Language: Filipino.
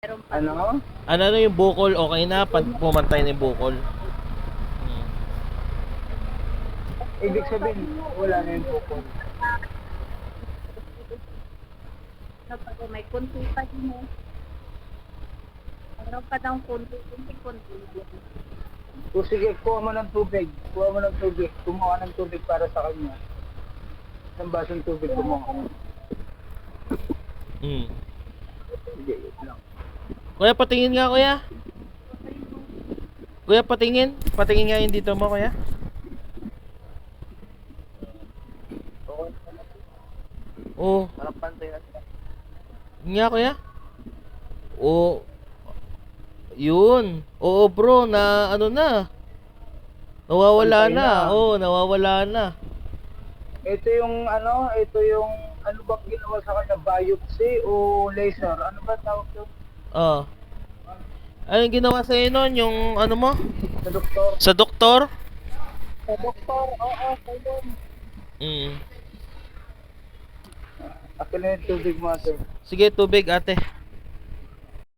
Ano? Ano yung bukol, okay na? Pumantay na yung bukol. Ibig sabihin, wala na yung bukol. May kunti pa din eh. Meron pa daw kunti. O sige, kuha mo ng tubig. Kuha mo ng tubig. Kumuha ng tubig para sa kanya. Isang basong tubig kumuha. Sige, wait lang. Kuya, patingin nga, kuya. Kuya, patingin. Patingin nga yung dito mo, kuya. Okay. Oo. Parang pantay na siya. Nga, kuya. Oo. Yun. Oo, bro, na ano na. Nawawala Pantay na. na. Oo, nawawala na. Ito yung ano bang ginawa sa kanya? Biopsy o laser? Ano ba tawag doon? Oo. Anong ginawa sa'yo nun? Yung ano mo? Sa doktor? Sa doktor? Sa doktor, oo, kayo. Mm. Akin na yung tubig mo ate. Sige, tubig, ate.